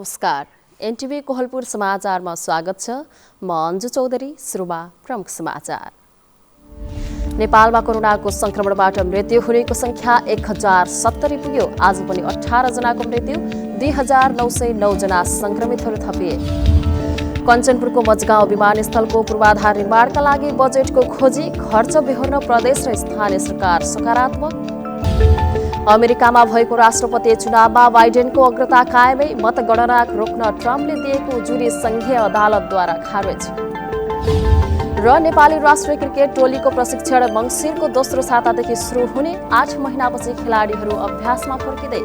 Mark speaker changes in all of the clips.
Speaker 1: नमस्कार, एनटिभी कोहलपुर समाचारमा स्वागत छ। म अन्जु चौधरी। सुरुमा प्रमुख समाचार। नेपालमा कोरोनाको संक्रमणबाट मृत्यु हुनेको संख्या 1070 पुग्यो। आज पनि 18 जनाको मृत्यु, 2909 जना संक्रमितहरू थपिए। कञ्चनपुरको मजगाउँ विमानस्थलको पूर्वाधार निर्माणका लागि बजेटको खोजी, खर्च बेहोर्न प्रदेश र स्थानीय सरकार सकारात्मक। अमेरिकामा भएको राष्ट्रपति चुनावमा बाइडेनको अग्रता कायमै, मतगणना रोक्न ट्रम्पले दिएको जुरी संघीय अदालतद्वारा खारेज। र नेपाली राष्ट्रिय क्रिकेट टोलीको प्रशिक्षण मङ्सिरको दोस्रो सातादेखि सुरु हुने, 8 महिनापछि खेलाडीहरू अभ्यासमा फर्किँदै।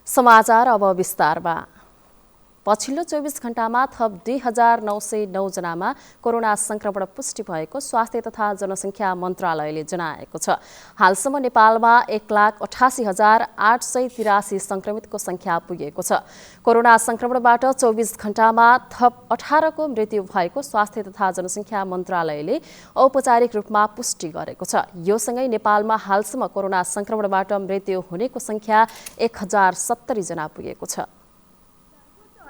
Speaker 1: समाचार अब विस्तारमा। पछिल्लो 24 घण्टामा थप 2909 जनामा कोरोना संक्रमण पुष्टि भएको स्वास्थ्य तथा जनसङ्ख्या मन्त्रालयले जनाएको छ। हालसम्म नेपालमा 1,88,883 संक्रमितको संख्या पुगेको छ। कोरोना संक्रमणबाट 24 घण्टामा थप 18 को मृत्यु भएको स्वास्थ्य तथा जनसङ्ख्या मन्त्रालयले औपचारिक रूपमा पुष्टि गरेको छ। यो सँगै नेपालमा हालसम्म कोरोना संक्रमणबाट मृत्यु हुनेको संख्या 1070 जना पुगेको छ।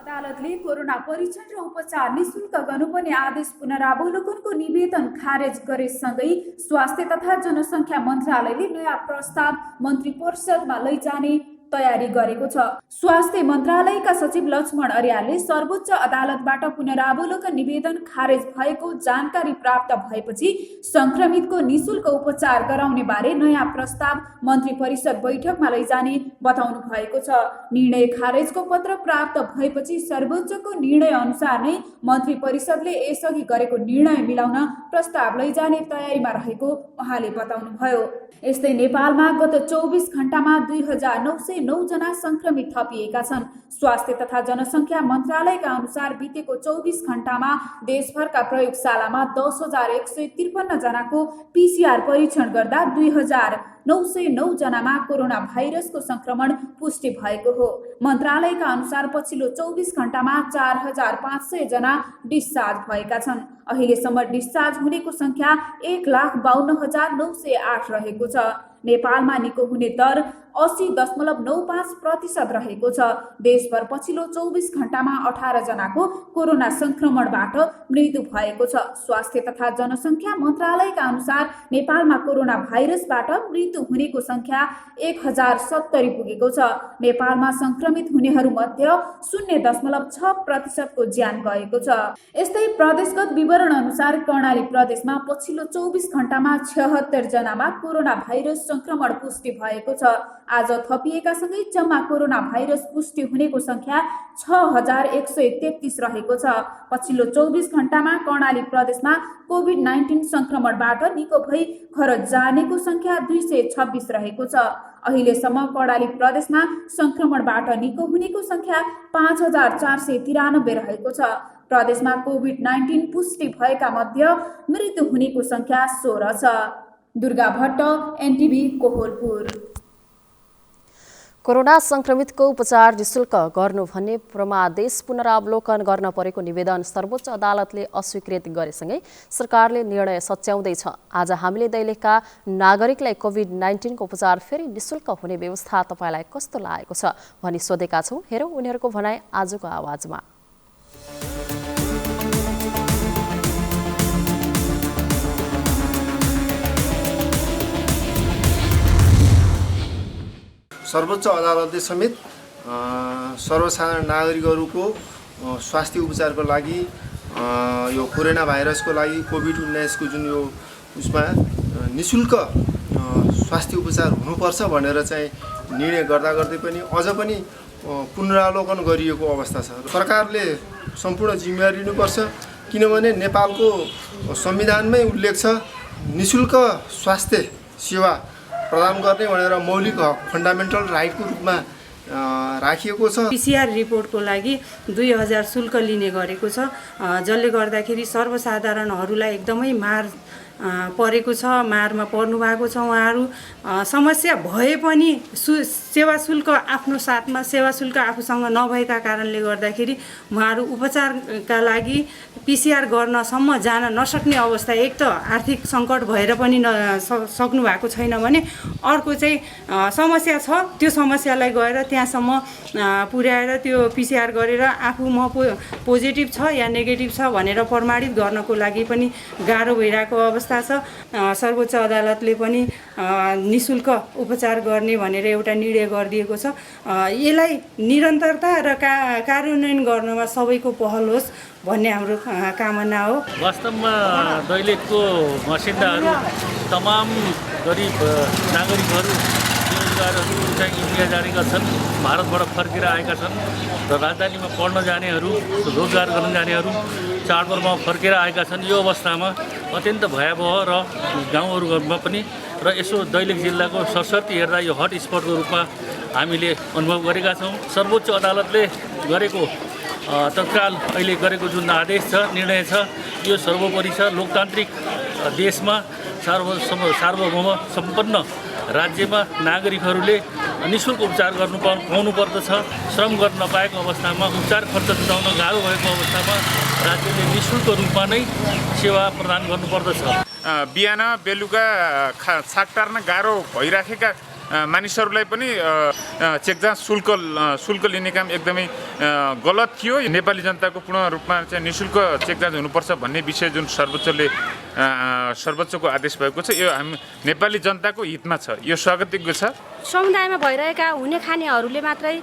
Speaker 2: अदालतले कोरोना परीक्षण र उपचार निशुल्क गर्नुपर्ने आदेश पुनरावलोकनको निवेदन खारेज गरेसँगै स्वास्थ्य तथा जनसङ्ख्या मन्त्रालयले नयाँ प्रस्ताव मन्त्री परिषदमा लैजाने तयारी गरेको छ। स्वास्थ्य मन्त्रालयका सचिव लक्ष्मण अर्यालले सर्वोच्च अदालतबाट पुनरावलोकन निवेदन खारेज भएको जानकारी प्राप्त भएपछि संक्रमितको निशुल्क उपचार गराउने बारे नयाँ प्रस्ताव मन्त्री परिषद बैठकमा लैजाने बताउनु भएको छ। निर्णय खारेजको पत्र प्राप्त भएपछि सर्वोच्चको निर्णय अनुसार नै मन्त्री परिषदले यसअघि गरेको निर्णय मिलाउन प्रस्ताव लैजाने तयारीमा रहेको उहाँले बताउनुभयो। यस्तै नेपालमा गत 24 घण्टामा 2909 जना संक्रमित थपिएका छन्। स्वास्थ्य तथा जनसङ्ख्या मन्त्रालयका अनुसार बितेको 24 घण्टामा देशभरका प्रयोगशालामा 10,153 जनाको PCR परीक्षण गर्दा 2,909 जनामा कोरोना भाइरसको संक्रमण पुष्टि भएको हो। मन्त्रालयका अनुसार पछिल्लो 24 घण्टामा 4,500 जना डिस्चार्ज भएका छन्। अहिलेसम्म डिस्चार्ज हुनेको संख्या 1,52,908 रहेको छ। नेपालमा निको हुने दर 80.95% रहेको छ। देशभर पछिल्लो 24 घण्टामा 18 जनाको कोरोना संक्रमणबाट मृत्यु भएको छ। स्वास्थ्य तथा जनसङ्ख्या मन्त्रालयका अनुसार नेपालमा कोरोना भाइरसबाट मृत्यु हुनेको संख्या 1070 पुगेको छ। नेपालमा संक्रमित हुनेहरूमध्ये 0.6% को ज्यान गएको छ। यस्तै प्रदेशगत विवरण अनुसार कर्णाली प्रदेशमा पछिल्लो 24 घण्टामा 76 जनामा कोरोना भाइरस संक्रमण पुष्टि भएको छ। आज थपिएका सँगै जम्मा कोरोना भाइरस पुष्टि हुनेको संख्या 6,133 रहेको छ। पछिल्लो 24 घण्टामा कर्णाली प्रदेशमा कोभिड-19 संक्रमणबाट निको भई घर जानेको संख्या 226 रहेको छ। अहिलेसम्म कर्णाली प्रदेशमा संक्रमणबाट निको हुनेको संख्या 5,493 रहेको छ। प्रदेशमा कोभिड-19 पुष्टि भएका मध्ये मृत्यु हुनेको संख्या 16 छ। दुर्गा भट्ट, एनटिभी कोहलपुर।
Speaker 1: कोरोना संक्रमितको उपचार निशुल्क गर्नु भन्ने परमादेश पुनरावलोकन गर्न परेको निवेदन सर्वोच्च अदालतले अस्वीकृत गरेसँगै सरकारले निर्णय सच्याउँदैछ। आज हामीले दैलेखका नागरिकलाई कोभिड-19 को उपचार फेरि निशुल्क हुने व्यवस्था तपाईलाई कस्तो लागेको छ भनी सोधेका छौँ। हेरौँ उनीहरूको भनाइ आजको आवाजमा।
Speaker 3: सर्वोच्च अदालतले समेत सर्वसाधारण नागरिकहरूको स्वास्थ्य उपचारको लागि यो कोरोना भाइरसको लागि कोभिड-19 को जुन यो उसमा निशुल्क स्वास्थ्य उपचार हुनुपर्छ भनेर चाहिँ निर्णय गर्दा गर्दै पनि अझ पनि पुनरावलोकन गरिएको अवस्था छ। सरकारले सम्पूर्ण जिम्मेवारी लिनुपर्छ, किनभने नेपालको संविधानमै उल्लेख छ निशुल्क स्वास्थ्य सेवा प्रदान गर्ने भनेर मौलिक हक फन्डामेन्टल राइटको रूपमा राखिएको छ।
Speaker 4: PCR रिपोर्टको लागि 2000 शुल्क लिने गरेको छ, जसले गर्दाखेरि सर्वसाधारणहरूलाई एकदमै मार परेको छ, मारमा पर्नु भएको छ। उहाँहरू समस्या भए पनि सेवा शुल्क आफ्नो साथमा सेवा शुल्क आफूसँग नभएका कारणले गर्दाखेरि उहाँहरू उपचारका लागि पिसिआर गर्नसम्म जान नसक्ने अवस्था, एक त आर्थिक सङ्कट भएर पनि सक्नु भएको छैन भने अर्को चाहिँ समस्या छ, त्यो समस्यालाई गएर त्यहाँसम्म पुर्याएर त्यो पिसिआर गरेर आफू म पोजिटिभ छ या नेगेटिभ छ भनेर प्रमाणित गर्नको लागि पनि गाह्रो भइरहेको अवस्था छ। सर्वोच्च अदालतले पनि निःशुल्क उपचार गर्ने भनेर एउटा निर्णय गरिदिएको छ। यसलाई निरन्तरता र कार्यान्वयन गर्नमा सबैको पहल होस् भन्ने हाम्रो कामना हो।
Speaker 5: वास्तवमा दैलेखको बासिन्दाहरू तमाम गरिब नागरिकहरू बेरोजगारहरू चाहिँ इन्डिया जानेका छन्, भारतबाट फर्केर आएका छन् र राजधानीमा पढ्न जानेहरू, रोजगार गर्न जानेहरू चाडपर्वमा फर्केर आएका छन्। यो अवस्थामा अत्यन्त भयावह र गाउँहरूमा पनि र यसो दैलेख जिल्लाको सरस्वती हेर्दा यो हट स्पटको रूपमा हामीले अनुभव गरेका छौँ। सर्वोच्च अदालतले गरेको तत्काल अहिले गरेको जुन आदेश छ, निर्णय छ, यो सर्वोपरि छ। लोकतान्त्रिक देशमा सार्वभौम सम्पन्न राज्यमा नागरिकहरूले निःशुल्क उपचार पाउनु पर्दछ। श्रम गर्न नपाएको अवस्थामा, उपचार खर्च जुटाउन गाह्रो भएको अवस्थामा राज्यले निःशुल्क रूपमा नै सेवा प्रदान गर्नुपर्दछ।
Speaker 6: बिहान बेलुका छाक टार्न गाह्रो भइराखेका मानिसहरूलाई पनि चेक जाँच शुल्क लिने काम एकदमै गलत थियो। नेपाली जनताको पूर्ण रूपमा चाहिँ निःशुल्क चेक जाँच हुनुपर्छ भन्ने विषय जुन सर्वोच्चको आदेश भएको छ, यो हामी नेपाली जनताको हितमा छ, यो स्वागतयोग्य छ।
Speaker 7: समुदायमा भइरहेका हुने खानेहरूले मात्रै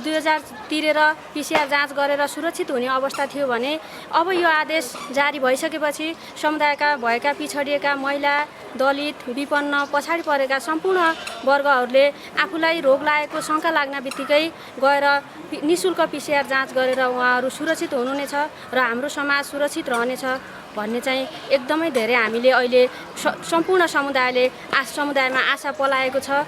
Speaker 7: 2000 तिरेर पिसिआर जाँच गरेर सुरक्षित हुने अवस्था थियो भने अब यो आदेश जारी भइसकेपछि समुदायका भएका पिछडिएका महिला, दलित, विपन्न, पछाडि परेका सम्पूर्ण वर्गहरूले आफूलाई रोग लागेको शङ्का लाग्न बित्तिकै गएर निःशुल्क पिसिआर जाँच गरेर उहाँहरू सुरक्षित हुनुहुनेछ र हाम्रो समाज सुरक्षित रहनेछ भन्ने चाहिँ एकदमै धेरै हामीले अहिले सम्पूर्ण समुदायमा आशा पलाएको छ।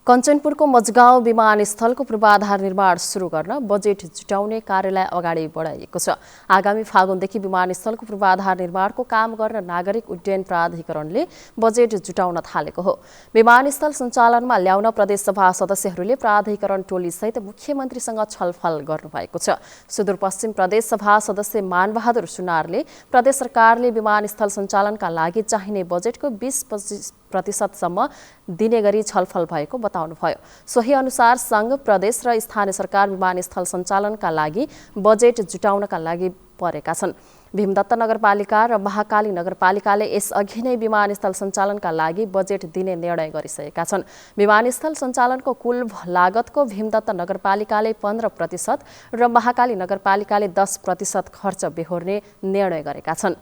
Speaker 1: कञ्चनपुरको मजगाउँ विमानस्थलको पूर्वाधार निर्माण सुरु गर्न बजेट जुटाउने कार्यालय अगाडि बढाइएको छ। आगामी फागुनदेखि विमानस्थलको पूर्वाधार निर्माणको काम गर्न नागरिक उड्डयन प्राधिकरणले बजेट जुटाउन थालेको हो। विमानस्थल सञ्चालनमा ल्याउन प्रदेशसभा सदस्यहरूले प्राधिकरण टोलीसहित मुख्यमन्त्रीसँग छलफल गर्नुभएको छ। सुदूरपश्चिम प्रदेशसभा सदस्य मानबहादुर सुनारले प्रदेश सरकारले विमानस्थल सञ्चालनका लागि चाहिने बजेटको 20-25% दिने गरी छलफल भएको बताउनुभयो। सोही अनुसार संघ, प्रदेश र स्थानीय सरकार विमानस्थल सञ्चालनका लागि बजेट जुटाउनका लागि परेका छन्। भीमदत्त नगरपालिका र महाकाली नगरपालिकाले यसअघि नै विमानस्थल सञ्चालनका लागि बजेट दिने निर्णय गरिसकेका छन्। विमानस्थल सञ्चालनको कुल लागतको भीमदत्त नगरपालिकाले 15% र महाकाली नगरपालिकाले 10% खर्च बेहोर्ने निर्णय गरेका छन्।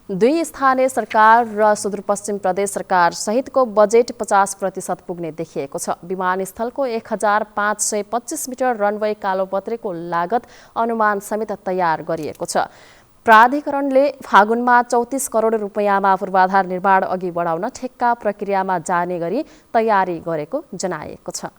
Speaker 1: दुई स्थानीय सरकार र सुदूरपश्चिम प्रदेश सरकार सहितको बजेट 50% पुग्ने देखिएको छ। विमानस्थलको 1525 मिटर रनवे कालोपत्रेको लागत अनुमान समेत तयार गरिएको छ। प्राधिकरणले फागुनमा 34 करोड रुपैयाँमा पूर्वाधार निर्माण अघि बढाउन ठेक्का प्रक्रियामा जाने गरी तयारी गरेको जनाएको छ।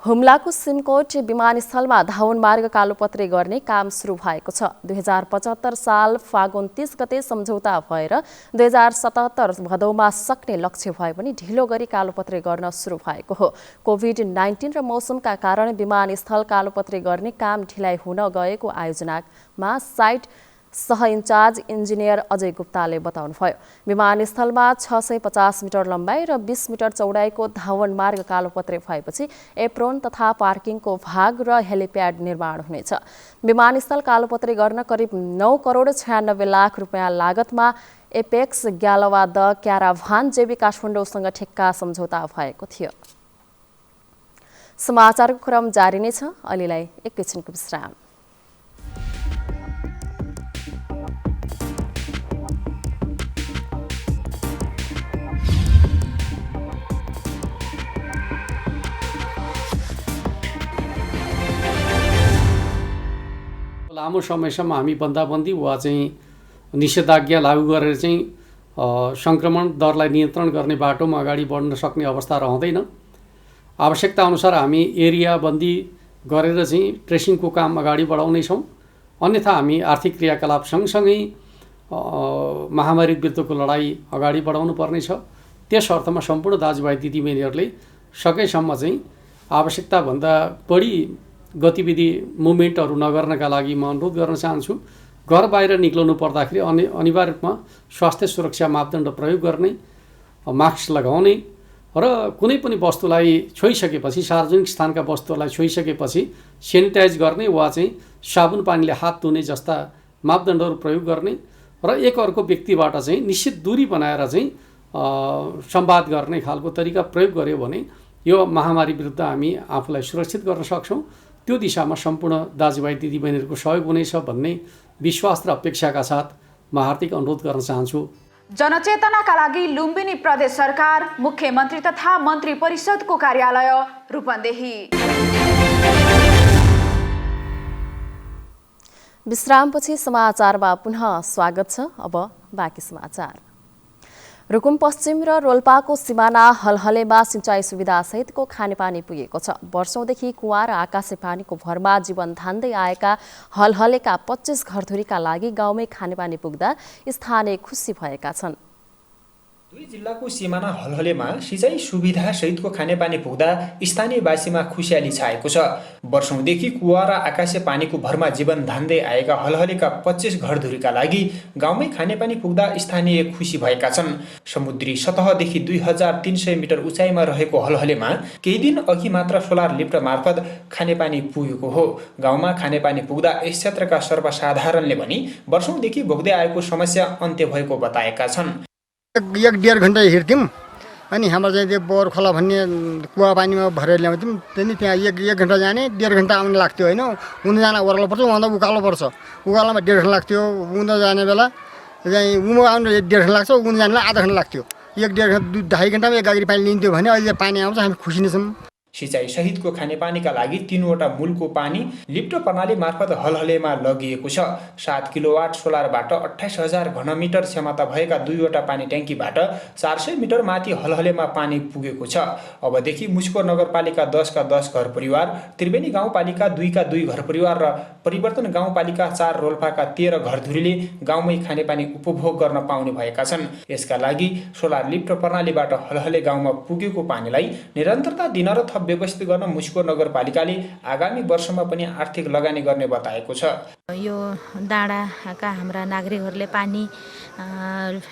Speaker 1: हुम्लाको सिमकोट विमानस्थलमा धावन मार्ग कालोपत्रे गर्ने काम सुरु भएको छ। 2075 साल फागुन 30 गते सम्झौता भएर 2077 भदौमा सक्ने लक्ष्य भए पनि ढिलो गरी कालोपत्रे गर्न सुरु भएको हो। कोभिड-19 र मौसमका कारण विमानस्थल कालोपत्रे गर्ने काम ढिलाइ हुन गएको आयोजनामा साइट सह इन्चार्ज इन्जिनियर अजय गुप्ताले बताउनुभयो। विमानस्थलमा 650 मिटर लम्बाइ र 20 मिटर चौडाइको धावन मार्ग कालोपत्रे भएपछि एप्रोन तथा पार्किङको भाग र हेलिप्याड निर्माण हुनेछ। विमानस्थल कालोपत्रे गर्न करिब 9 करोड 96 लाख रुपैयाँ लागतमा एपेक्स ग्यालवा द क्याराभान जेबी काठमाडौँसँग ठेक्का सम्झौता भएको थियो। समाचारको क्रम जारी नै छ। अहिलेलाई एकैछिनको विश्राम।
Speaker 8: लामो समयसम्म हामी बन्दाबन्दी वा चाहिँ निषेधाज्ञा लागू गरेर चाहिँ सङ्क्रमण दरलाई नियन्त्रण गर्ने बाटोमा अगाडि बढ्न सक्ने अवस्था रहँदैन। आवश्यकता अनुसार हामी एरिया बन्दी गरेर चाहिँ ट्रेसिङको काम अगाडि बढाउनेछौँ। अन्यथा हामी आर्थिक क्रियाकलाप सँगसँगै महामारी विरुद्धको लडाइँ अगाडि बढाउनु पर्नेछ। त्यस अर्थमा सम्पूर्ण दाजुभाइ दिदीबहिनीहरूले सकेसम्म चाहिँ आवश्यकताभन्दा बढी गतिविधि मुभमेन्टहरू नगर्नका लागि म अनुरोध गर्न चाहन्छु। घर बाहिर निक्लनु पर्दाखेरि अनिवार्य रूपमा स्वास्थ्य सुरक्षा मापदण्ड प्रयोग गर्ने, मास्क लगाउने र कुनै पनि वस्तुलाई छोइसकेपछि, सार्वजनिक स्थानका वस्तुहरूलाई छोइसकेपछि सेनिटाइज गर्ने वा चाहिँ साबुन पानीले हात धुने जस्ता मापदण्डहरू प्रयोग गर्ने र एक अर्को व्यक्तिबाट चाहिँ निश्चित दूरी बनाएर चाहिँ संवाद गर्ने खालको तरिका प्रयोग गर्यो भने यो महामारी विरुद्ध हामी आफूलाई सुरक्षित गर्न सक्छौँ। त्यो दिशामा सम्पूर्ण दाजुभाइ दिदीबहिनीहरूको सहयोग हुनेछ भन्ने विश्वास र अपेक्षाका साथ म हार्दिक अनुरोध गर्न चाहन्छु।
Speaker 2: जनचेतनाका लागि लुम्बिनी प्रदेश सरकार, मुख्यमन्त्री तथा मन्त्री परिषदको कार्यालय रूपन्देही।
Speaker 1: विश्रामपछि समाचारमा पुनः स्वागत छ। अब बाँकी समाचार। रुकुम पश्चिम र रोल्पाको सिमाना हलहलेमा सिंचाई सुविधा सहितको खानेपानी पुगेको छ। वर्षौंदेखि कुवा र आकाशे पानीको भरमा जीवन धान्दै आएका हलहलेका 25 घरधुरीका लागि गाउँमै खानेपानी पुग्दा स्थानीय खुसी भएका छन्।
Speaker 9: दुई जिल्लाको सिमाना हलहलेमा सिँचाइ सुविधा सहितको खानेपानी पुग्दा स्थानीयवासीमा खुसियाली छाएको छ। वर्षौंदेखि कुवा र आकाशे पानीको भरमा जीवन धान्दै आएका हलहलेका 25 घरधुरीका लागि गाउँमै खानेपानी पुग्दा स्थानीय खुसी भएका छन्। समुद्री सतहदेखि 2300 मिटर उचाइमा रहेको हलहलेमा केही दिन अघि मात्र सोलर लिफ्ट मार्फत खानेपानी पुगेको हो। गाउँमा खानेपानी पुग्दा यस क्षेत्रका सर्वसाधारणले पनि वर्षौंदेखि भोग्दै आएको समस्या अन्त्य भएको बताएका छन्।
Speaker 10: 1-1.5 घन्टा हिँड्थ्यौँ अनि हाम्रो चाहिँ त्यो बोर खोला भन्ने कुवा पानीमा भरेर ल्याउँथ्यौँ। त्यहाँ 1 घन्टा जाने 1.5 घन्टा आउनु लाग्थ्यो होइन। उनी जान ओह्रालो पर्छ, उहाँ उकालो पर्छ। उकालोमा 1.5 घन्टा लाग्थ्यो। उहाँ जाने बेला चाहिँ उमा आउनु 1.5 घन्टा लाग्छ, उनी जानलाई आधा घन्टा लाग्थ्यो। 1-1.5 घन्टा 2.5 घन्टामा एक गाडी पानी लिन्थ्यो भने अहिले पानी आउँछ, हामी खुसी नै छौँ।
Speaker 9: सिँचाइ सहितको खानेपानीका लागि 3वटा मूलको पानी लिफ्ट प्रणाली मार्फत हलहलेमा लगिएको छ। 7 किलोवाट सोलरबाट 28,000 घनमिटर क्षमता भएका 2वटा पानी ट्याङ्कीबाट 400 मिटर माथि हलहलेमा पानी पुगेको छ। अबदेखि मुस्को नगरपालिका 10 का 10 घर परिवार, त्रिवेणी गाउँपालिका 2 का 2 घर परिवार र परिवर्तन गाउँपालिका 4 रोल्पाका 13 घरधुरीले गाउँमै खानेपानी उपभोग गर्न पाउने भएका छन्। यसका लागि सोलर लिफ्ट प्रणालीबाट हलहले गाउँमा पुगेको पानीलाई निरन्तरता दिन र थप व्यवस्थित गर्न मुस्को नगरपालिकाले आगामी वर्षमा पनि आर्थिक लगानी गर्ने बताएको छ।
Speaker 11: यो डाँडाका हाम्रा नागरिकहरूले पानी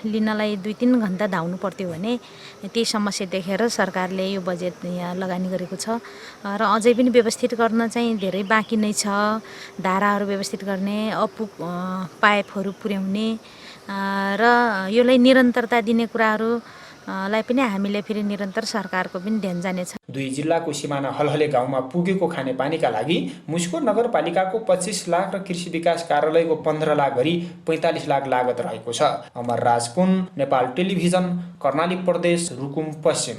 Speaker 11: लिनलाई 2-3 घन्टा धाउनु पर्थ्यो भने त्यही समस्या देखेर सरकारले यो बजेट यहाँ लगानी गरेको छ र अझै पनि व्यवस्थित गर्न चाहिँ धेरै बाँकी नै छ। धाराहरू व्यवस्थित गर्ने, अपुग पाइपहरू पुर्याउने र यसलाई निरन्तरता दिने कुराहरू लाई पनि हामीले फेरि निरन्तर सरकारको पनि ध्यान जानेछ।
Speaker 9: दुई जिल्लाको सिमाना हलहले गाउँमा पुगेको खानेपानीका लागि मुस्को नगरपालिकाको 25 लाख र कृषि विकास कार्यालयको 15 लाख गरी 45 लाख लागत रहेको छ। अमर राजपुन, नेपाल टेलिभिजन, कर्णाली प्रदेश, रुकुम पश्चिम।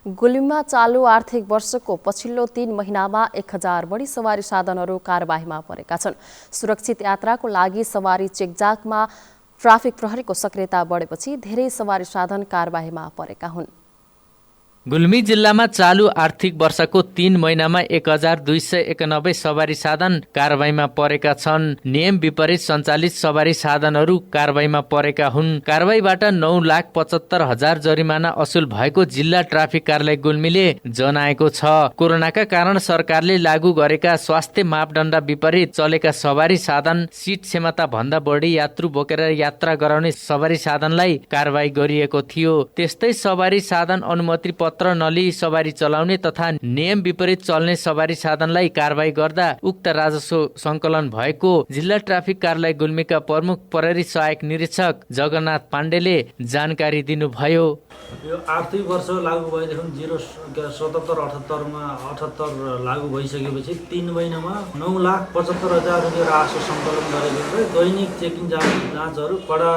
Speaker 1: गुल्मीमा चालु आर्थिक वर्षको पछिल्लो 3 महिनामा 1000 बढी सवारी साधनहरू कारबाहीमा परेका छन्। सुरक्षित यात्राको लागि सवारी चेकजाकमा ट्राफिक प्रहरीको सक्रियता बढेपछि धेरै सवारी साधन कारबाहीमा परेका हुन्।
Speaker 12: गुल्मी जिल्लामा चालु आर्थिक वर्षको 3 महिनामा 1291 सवारी साधन कारबाहीमा परेका छन्। नियम विपरीत सञ्चालित सवारी साधनहरू कारबाहीमा परेका हुन्। कारबाहीबाट 9,75,000 जरिमाना असुल भएको जिल्ला ट्राफिक कार्यालय गुल्मीले जनाएको छ। कोरोनाका कारण सरकारले लागू गरेका स्वास्थ्य मापदण्ड विपरीत चलेका सवारी साधन सीट क्षमता भन्दा बढी यात्रु बोकेर यात्रा गराउने सवारी साधनलाई कारबाही गरिएको थियो। त्यस्तै सवारी साधन अनुमति पत्र नलिई सवारी चलाउने तथा नियम विपरीत चल्ने सवारी साधनलाई कारबाही गर्दा उक्त राजस्व संकलन भएको जिल्ला ट्राफिक कार्यालय गुल्मीका प्रमुख प्रहरी सहायक निरीक्षक जगन्नाथ पाण्डेले जानकारी दिनुभयो।
Speaker 13: यो आर्थिक वर्ष लागू भएदेखि 077-78 लागू भइसकेपछि 3 महिनामा 9,75,000 रुपियाँ राजस्व सङ्कलन गरेको छ। दैनिक चेकिङ जाँचहरू कडा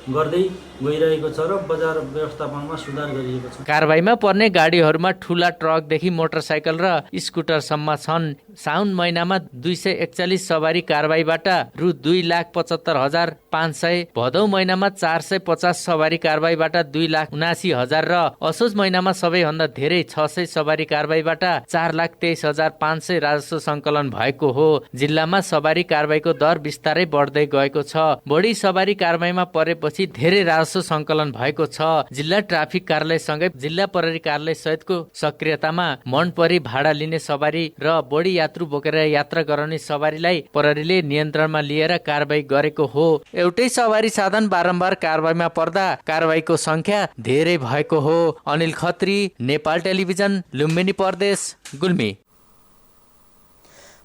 Speaker 13: गर्दै गइरहेको छ र बजार व्यवस्थापनमा सुधार गरिएको छ।
Speaker 12: कारबाहीमा पर्ने गाडीहरूमा ठुला ट्रकदेखि मोटरसाइकल र स्कुटरसम्म छन्। साउन महिनामा 241 सवारी कारबाहीबाट रु 2,75,500, भदौ महिनामा 450 सवारी कारबाहीबाट 2,79,000 र असोज महिनामा सबैभन्दा धेरै 600 सवारी कारबाहीबाट 4,23,500 राजस्व सङ्कलन भएको हो। जिल्लामा सवारी कारबाहीको दर बिस्तारै बढ्दै गएको छ। बढी सवारी कारबाहीमा परेपछि धेरै राजस्व सङ्कलन भएको छ। जिल्ला ट्राफिक कार्यालयसँगै जिल्ला प्रहरी कार्यालय सहितको सक्रियतामा मन परी भाडा लिने सवारी र बढी यात्रु बोकेर यात्रा गराउने सवारीलाई प्रहरीले नियन्त्रणमा लिएर कारबाही गरेको हो। एउटै सवारी साधन बारम्बार कारबाहीमा पर्दा कारबाहीको संख्या धेरै भएको हो। अनिल खत्री, नेपाल टेलिभिजन, लुम्बिनी प्रदेश, गुल्मी।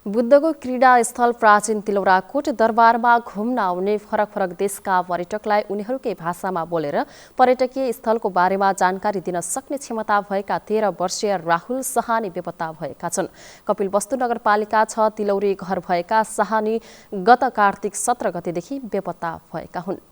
Speaker 1: बुद्धको क्रीडा स्थल प्राचीन तिलौराकोट दरबारमा घुम्न आउने फरक फरक देशका पर्यटकलाई उनीहरूकै भाषामा बोलेर पर्यटकीय स्थलको बारेमा जानकारी दिन सक्ने क्षमता भएका 13 वर्षीय राहुल सहानी बेपत्ता भएका छन्। कपिलवस्तु नगरपालिका 6 तिलौरी घर भएका सहानी गत कार्तिक 17 गतेदेखि बेपत्ता भएका हुन्।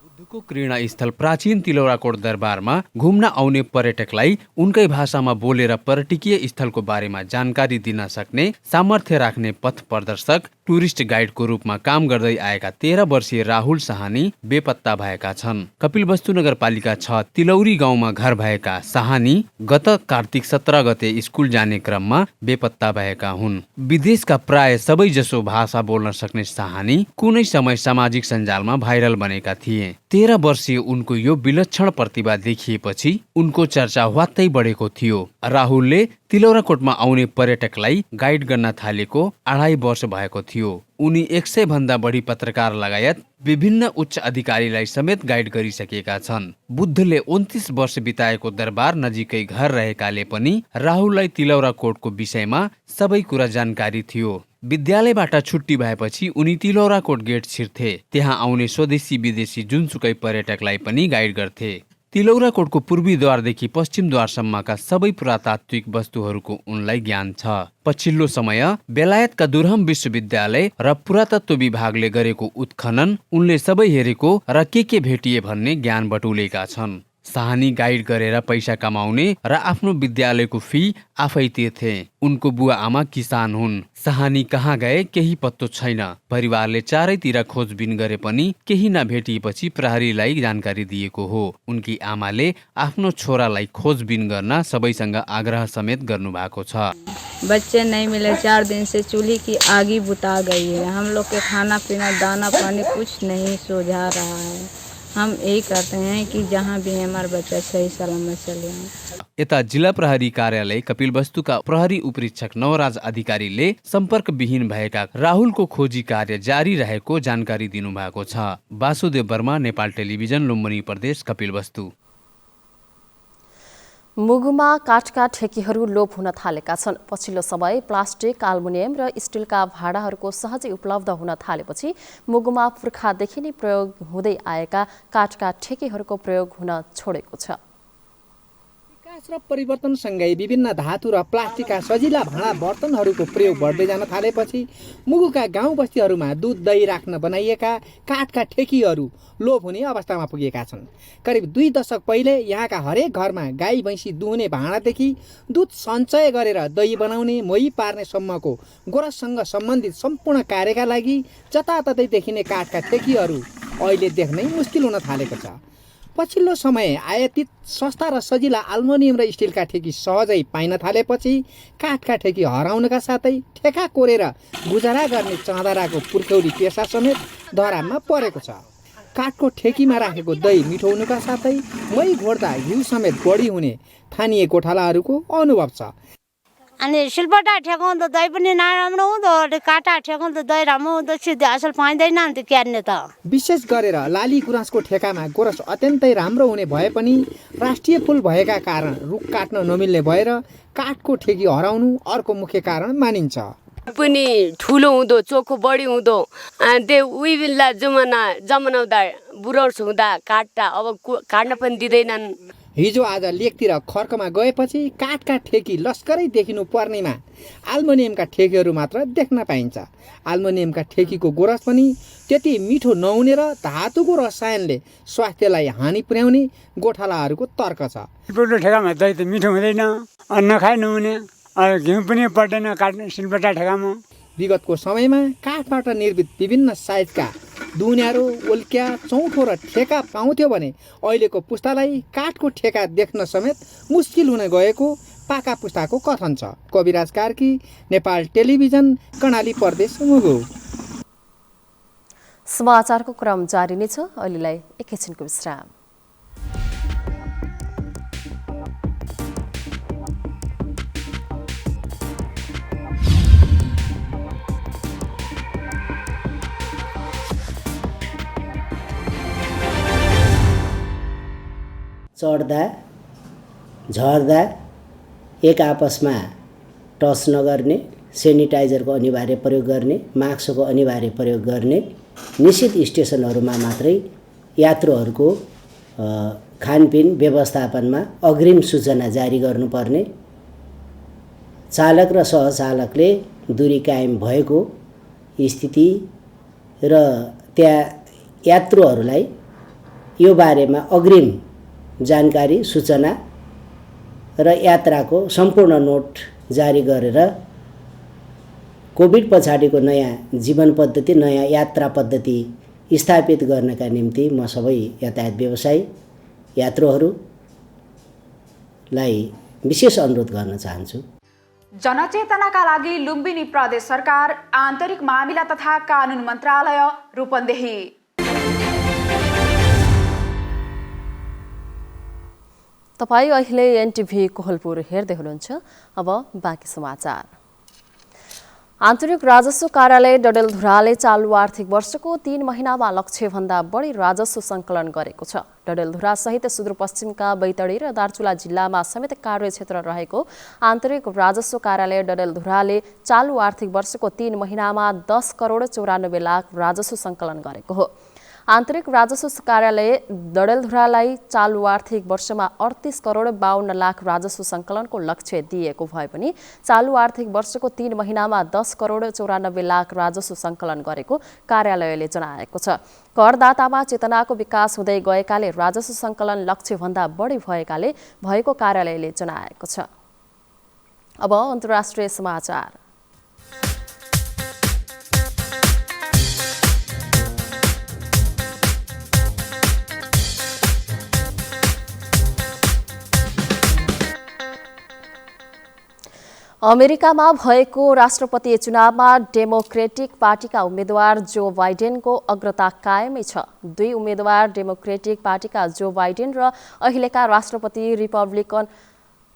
Speaker 14: बुद्धको क्रीडा स्थल प्राचीन तिलौराकोट दरबारमा घुम्न आउने पर्यटकलाई उनकै भाषामा बोलेर पर्यटकीय स्थलको बारेमा जानकारी दिन सक्ने सामर्थ्य राख्ने पथ प्रदर्शक टुरिस्ट गाइडको रूपमा काम गर्दै आएका 13 वर्षीय राहुल सहानी बेपत्ता भएका छन्। कपिलवस्तु नगरपालिका 6 तिलौरी गाउँमा घर भएका सहानी गत कार्तिक 17 गते स्कुल जाने क्रममा बेपत्ता भएका हुन्। विदेशका प्राय सबै जसो भाषा बोल्न सक्ने सहानी कुनै समय सामाजिक सञ्जालमा भाइरल बनेका थिए। 13 वर्षीय उनको यो विलक्षण प्रतिभा देखिएपछि उनको चर्चा ह्वात्तै बढेको थियो। राहुलले तिलौराकोटमा आउने पर्यटकलाई गाइड गर्न थालेको 2.5 वर्ष भएको थियो। उनी 100 भन्दा बढी पत्रकार लगायत विभिन्न उच्च अधिकारीलाई समेत गाइड गरिसकेका छन्। बुद्धले 29 वर्ष बिताएको दरबार नजिकै घर रहेकाले पनि राहुललाई तिलौराकोटको विषयमा सबै कुरा जानकारी थियो। विद्यालयबाट छुट्टी भएपछि उनी तिलौराकोट गेट छिर्थे। त्यहाँ आउने स्वदेशी विदेशी जुनसुकै पर्यटकलाई पनि गाइड गर्थे। तिलौराकोटको पूर्वी द्वारदेखि पश्चिम द्वारसम्मका सबै पुरातात्विक वस्तुहरूको उनलाई ज्ञान छ। पछिल्लो समय बेलायतका दुर्हम विश्वविद्यालय र पुरातत्व विभागले गरेको उत्खनन उनले सबै हेरेको र के भेटिए भन्ने ज्ञान बटुलेका छन्। सहानी गाइड गरेर पैसा कमाउने र आफ्नो विद्यालयको फी आफै तिर्थे। उनको बुवा आमा किसान हुन्। सहानी कहाँ गए केही पत्तो छैन। परिवारले चारैतिर खोजबिन गरे पनि केही नभेटिएपछि प्रहरीलाई जानकारी दिएको हो। उनकी आमाले आफ्नो छोरालाई खोजबिन गर्न सबैसँग आग्रह समेत गर्नु भएको छ।
Speaker 15: बच्चे नहीं मिले, 4 दिन से चूल्हे की आगी बुता गई है। हम लोग के खाना पीना दाना पानी कुछ नहीं सुझा रहा है। हम यही करते हैं कि जहाँ भी हमारा बच्चा सही सलामत चले आए।
Speaker 14: यता जिल्ला प्रहरी कार्यालय कपिलवस्तुका प्रहरी उपरीक्षक नवराज अधिकारीले सम्पर्क विहीन भएका राहुलको खोजी कार्य जारी रहेको जानकारी दिनुभएको छ। वासुदेव वर्मा, नेपाल टेलिभिजन, लुम्बिनी प्रदेश, कपिलवस्तु।
Speaker 1: मुगुमा काठका ठेकीहरू लोप हुन थालेका छन्। पछिल्लो समय प्लास्टिक, एल्युमिनियम र स्टिलका भाँडाहरूको सहजै उपलब्ध हुन थालेपछि मुगुमा पुर्खादेखि नै प्रयोग हुँदै आएका काठका ठेकीहरूको प्रयोग हुन छोडेको छ।
Speaker 16: विकास र परिवर्तनसँगै विभिन्न धातु र प्लास्टिकका सजिला भाँडा बर्तनहरूको प्रयोग बढ्दै जान थालेपछि मुगुका गाउँ बस्तीहरूमा दुध दही राख्न बनाइएका काठका ठेकीहरू लोप हुने अवस्थामा पुगेका छन्। करिब 2 दशक पहिले यहाँका हरेक घरमा गाई भैँसी दुहुने भाँडादेखि दुध सञ्चय गरेर दही बनाउने, मोही पार्ने सम्मको गोरससँग सम्बन्धित सम्पूर्ण कार्यका लागि जताततै देखिने काठका ठेकीहरू अहिले देख्नै मुस्किल हुन थालेको छ। पछिल्लो समय आयातित सस्ता र सजिला एल्युमिनियम र स्टिलका ठेकी सहजै पाइन थालेपछि काठका ठेकी हराउनका साथै ठेका कोरेर गुजारा गर्ने चँदराको पुर्खौली पेसा समेत धराममा परेको छ। काठको ठेकीमा राखेको दही मिठो हुनुका साथै मै घोड्दा घिउ समेत बढी हुने स्थानीय गोठालाहरूको अनुभव छ।
Speaker 17: अनि सिलबट्टा ठेकाउँदा दही पनि नराम्रो हुँदो, काटा ठेकाउँदा दही राम्रो हुँदो, सिधै असल पाइँदैन नि त क्यार्ने त।
Speaker 16: विशेष गरेर लाली गुराँसको ठेकामा गोरस अत्यन्तै राम्रो हुने भए पनि राष्ट्रिय फुल भएका कारण रुख काट्न नमिल्ने भएर काठको ठेकी हराउनु अर्को मुख्य कारण मानिन्छ।
Speaker 18: पनि ठुलो हुँदो, चोखो बढी हुँदो, त्यो उहिलेला जमाना जमानाउँदा बुढो हुँदा काट्दा अब काट्न पनि दिँदैनन्।
Speaker 16: हिजो आज लेकतिर खर्कमा गएपछि काठका ठेकी लस्करै देखिनु पर्नेमा आल्मुनियमका ठेकीहरू मात्र देख्न पाइन्छ। आल्मुनियमका ठेकीको गोरस पनि त्यति मिठो नहुने र धातुको रसायनले स्वास्थ्यलाई हानि पुर्याउने गोठालाहरूको तर्क छ।
Speaker 19: सिलबट्टा ठेकामा दही त मिठो हुँदैन, अन्न खाइ नहुने, घिउ पनि पर्दैन सिलबट्टा ठेकामा।
Speaker 16: विगतको समयमा काठबाट निर्मित विभिन्न साइजका दुन्यारो, ओल्क्या, चौथो र ठेका पाउँथ्यो भने अहिलेको पुस्तालाई काठको ठेका देख्न समेत मुस्किल हुन गएको पाका पुस्ताको कथन छ। कविराज कार्की, नेपाल टेलिभिजन, कर्णाली प्रदेश, मुगु।
Speaker 1: समाचारको क्रम जारी नै छ। अहिलेलाई एकैछिनको विश्राम।
Speaker 20: चढ्दा झर्दा एक आपसमा टच नगर्ने, सेनिटाइजरको अनिवार्य प्रयोग गर्ने, मास्कको अनिवार्य प्रयोग गर्ने, निश्चित स्टेसनहरूमा मात्रै यात्रुहरूको खानपिन व्यवस्थापनमा अग्रिम सूचना जारी गर्नुपर्ने, चालक र सहचालकले दूरी कायम भएको स्थिति र त्यहाँ यात्रुहरूलाई यो बारेमा अग्रिम जानकारी, सूचना र यात्राको सम्पूर्ण नोट जारी गरेर कोभिड पछाडिको नयाँ जीवन पद्धति, नयाँ यात्रा पद्धति स्थापित गर्नका निम्ति म सबै यातायात व्यवसायी यात्रुहरूलाई विशेष अनुरोध गर्न चाहन्छु।
Speaker 2: जनचेतनाका लागि लुम्बिनी प्रदेश सरकार, आन्तरिक मामिला तथा कानुन मन्त्रालय, रूपन्देही।
Speaker 1: तपाईँ अहिले एनटिभी कोहलपुर हेर्दै हुनुहुन्छ। अब बाँकी समाचार। आन्तरिक राजस्व कार्यालय डडेलधुराले चालु आर्थिक वर्षको 3 महिनामा लक्ष्यभन्दा बढी राजस्व सङ्कलन गरेको छ। डडेलधुरा सहित सुदूरपश्चिमका बैतडी र दार्चुला जिल्लामा समेत कार्यक्षेत्र रहेको आन्तरिक राजस्व कार्यालय डडेलधुराले चालु आर्थिक वर्षको 3 महिनामा 10 करोड 94 लाख राजस्व सङ्कलन गरेको हो। आन्तरिक राजस्व कार्यालय डडेलधुरालाई चालु आर्थिक वर्षमा 38 करोड 52 लाख राजस्व सङ्कलनको लक्ष्य दिएको भए पनि चालु आर्थिक वर्षको 3 महिनामा 10 करोड 94 लाख राजस्व सङ्कलन गरेको कार्यालयले जनाएको छ। करदातामा चेतनाको विकास हुँदै गएकाले राजस्व सङ्कलन लक्ष्यभन्दा बढी भएकाले भएको कार्यालयले जनाएको छ। अब अन्तर्राष्ट्रिय समाचार। अमेरिकामा भएको राष्ट्रपतीय चुनावमा डेमोक्रेटिक पार्टीका उम्मेद्वार जो बाइडेनको अग्रता कायमै छ। दुई उम्मेद्वार डेमोक्रेटिक पार्टीका जो बाइडेन र अहिलेका राष्ट्रपति रिपब्लिकन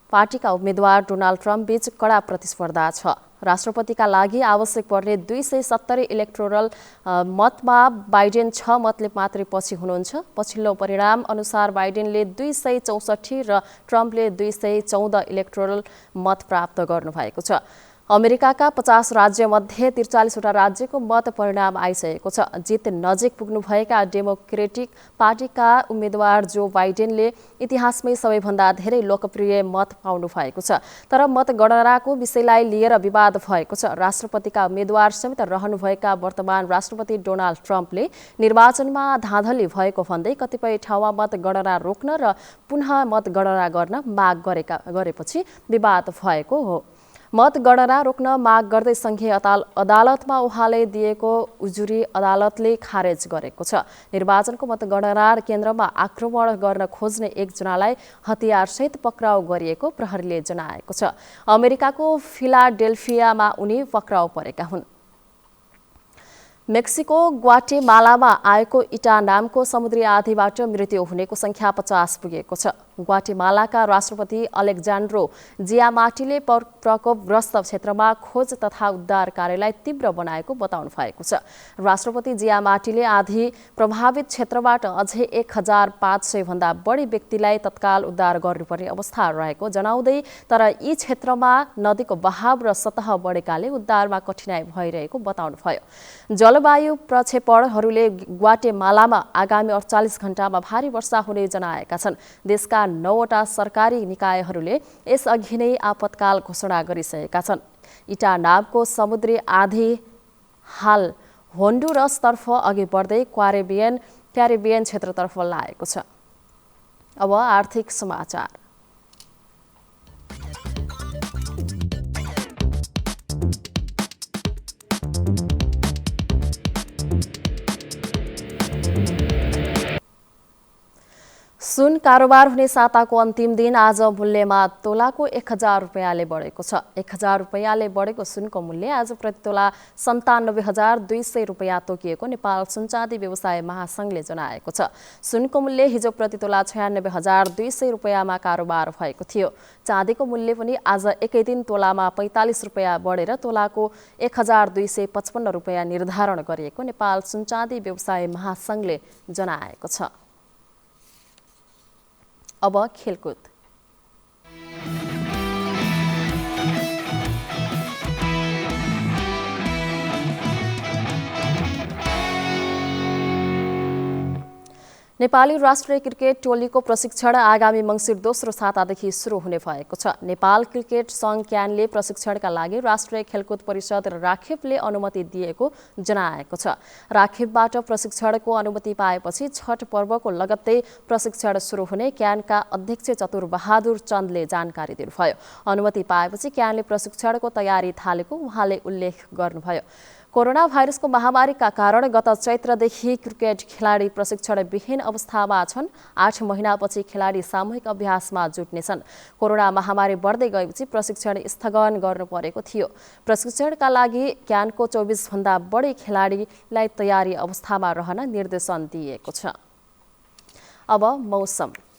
Speaker 1: पार्टीका उम्मेद्वार डोनाल्ड ट्रम्प बीच कडा प्रतिस्पर्धा छ। राष्ट्रपतिका लागि आवश्यक पर्ने 270 इलेक्टोरल मतमा बाइडेन 6 मतले मात्रै पछि हुनुहुन्छ। पछिल्लो परिणाम अनुसार बाइडेनले 264 र ट्रम्पले 214 इलेक्टोरल मत प्राप्त गर्नुभएको छ। अमेरिकाका 50 राज्यमध्ये 43वटा राज्यको मत परिणाम आइसकेको छ। जित नजिक पुग्नुभएका डेमोक्रेटिक पार्टीका उम्मेद्वार जो बाइडेनले इतिहासमै सबैभन्दा धेरै लोकप्रिय मत पाउनु भएको छ। तर मतगणनाको विषयलाई लिएर विवाद भएको छ। राष्ट्रपतिका उम्मेद्वार समेत रहनुभएका वर्तमान राष्ट्रपति डोनाल्ड ट्रम्पले निर्वाचनमा धाँधली भएको भन्दै कतिपय ठाउँमा मतगणना रोक्न र पुनः मतगणना गर्न माग गरेपछि विवाद भएको हो। मतगणना रोक्न माग गर्दै संघीय अदालतमा उहाँले दिएको उजुरी अदालतले खारेज गरेको छ। निर्वाचनको मतगणना केन्द्रमा आक्रमण गर्न खोज्ने एकजनालाई हतियारसहित पक्राउ गरिएको प्रहरीले जनाएको छ। अमेरिकाको फिलाडेल्फियामा उनी पक्राउ परेका हुन्। मेक्सिको ग्वाटेमालामा आएको इटा नामको समुद्री आँधीबाट मृत्यु हुनेको संख्या 50 पुगेको छ। ग्वाटेमालाका राष्ट्रपति अलेक्जान्ड्रो जियामाटीले प्रकोपग्रस्त क्षेत्रमा खोज तथा उद्धार कार्यलाई तीव्र बनाएको बताउनु भएको छ। राष्ट्रपति जियामाटीले आँधी प्रभावित क्षेत्रबाट अझै 1500 भन्दा बढी व्यक्तिलाई तत्काल उद्धार गर्नुपर्ने अवस्था रहेको जनाउँदै तर यी क्षेत्रमा नदीको बहाव र सतह बढेकाले उद्धारमा कठिनाई भइरहेको बताउनुभयो। जलवायु प्रक्षेपणहरूले ग्वाटेमालामा आगामी 48 घण्टामा भारी वर्षा हुने जनाएका छन्। देशका 9वटा सरकारी निकायहरूले यसअघि नै आपतकाल घोषणा गरिसकेका छन्। इटा नामको समुद्री आँधी हाल होन्डुरसतर्फ अघि बढ्दै क्यारिबियन क्षेत्रतर्फ लागेको छ। अब आर्थिक समाचार। सुन कारोबार हुने साताको अन्तिम दिन आज मूल्यमा तोलाको 1000 रुपैयाँले बढेको छ। 1000 रुपैयाँले बढेको सुनको मूल्य आज प्रति तोला 97,200 रुपैयाँ तोकिएको नेपाल सुनचाँदी व्यवसाय महासंघले जनाएको छ। सुनको मूल्य हिजो प्रति तोला 96,200 रुपैयाँमा कारोबार भएको थियो। चाँदीको मूल्य पनि आज एकै दिन तोलामा 45 रुपैयाँ बढेर तोलाको 1255 रुपैयाँ निर्धारण गरिएको नेपाल सुनचाँदी व्यवसाय महासंघले जनाएको छ। अब खेलकुद। नेपाली राष्ट्रिय क्रिकेट टोलीको प्रशिक्षण आगामी मङ्सिर 2 सातादेखि सुरु हुने भएको छ। नेपाल क्रिकेट सङ्घ क्यानले प्रशिक्षणका लागि राष्ट्रिय खेलकुद परिषद र राखेपले अनुमति दिएको जनाएको छ। राखेपबाट प्रशिक्षणको अनुमति पाएपछि छठ पर्वको लगत्तै प्रशिक्षण सुरु हुने क्यानका अध्यक्ष चतुरबहादुर चन्दले जानकारी दिनुभयो। अनुमति पाएपछि क्यानले प्रशिक्षणको तयारी थालेको उहाँले उल्लेख गर्नुभयो। कोरोना भाइरसको महामारीका कारण गत चैत्रदेखि क्रिकेट खेलाडी प्रशिक्षणविहीन अवस्थामा छन्। 8 महिनापछि खेलाडी सामूहिक अभ्यासमा जुट्नेछन्। कोरोना महामारी बढ्दै गएपछि प्रशिक्षण स्थगन गर्नु परेको थियो। प्रशिक्षणका लागि क्यानको 24 भन्दा बढी खेलाडीलाई तयारी अवस्थामा रहन निर्देशन दिएको छ। अब मौसम।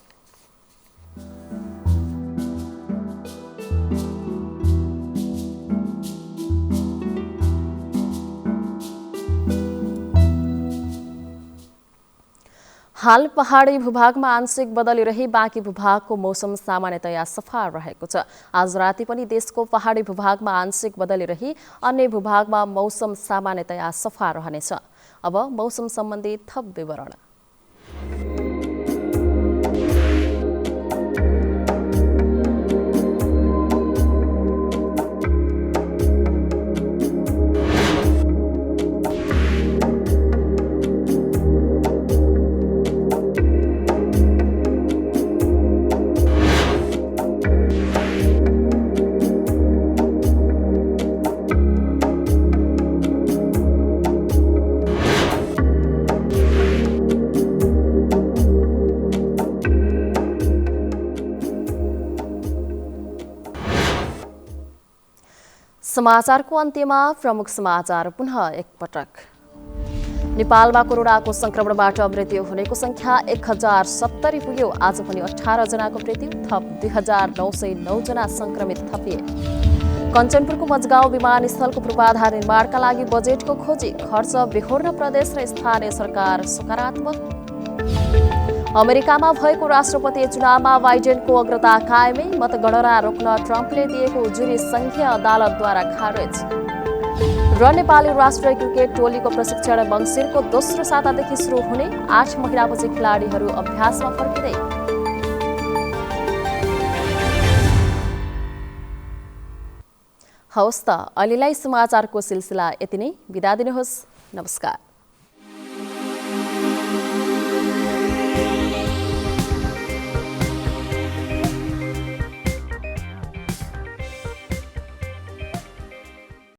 Speaker 1: हाल पहाडी भूभागमा आंशिक बदली रही बाँकी भूभागको मौसम सामान्यतया सफा रहेको छ। आज राति पनि देशको पहाडी भूभागमा आंशिक बदली रही अन्य भूभागमा मौसम सामान्यतया सफा रहनेछ। अब मौसम सम्बन्धी थप विवरण। समाचारको अन्त्यमा प्रमुख समाचार पुनः एकपटक। नेपालमा कोरोनाको संक्रमणबाट मृत्यु हुनेको संख्या 1070 पुग्यो। आज पनि 18 जनाको मृत्यु, थप 2909 जना संक्रमित थपिए। कञ्चनपुरको मजगाउँ विमानस्थलको पूर्वाधार निर्माणका लागि बजेटको खोजी, खर्च बेहोर्न प्रदेश र स्थानीय सरकार सकारात्मक। अमेरिकामा भएको राष्ट्रपति चुनावमा बाइडेनको अग्रता कायमै, मतगणना रोक्न ट्रम्पले दिएको उजुरी संघीय अदालतद्वारा खारेज। र नेपाली राष्ट्रिय क्रिकेट टोलीको प्रशिक्षण मङ्सिरको 2 सातादेखि सुरु हुने, 8 महिनापछि खेलाडीहरू अभ्यासमा फर्किँदै। हवस् त, अहिलेलाई समाचारको सिलसिला यति नै। बिदा दिनुहोस्। नमस्कार।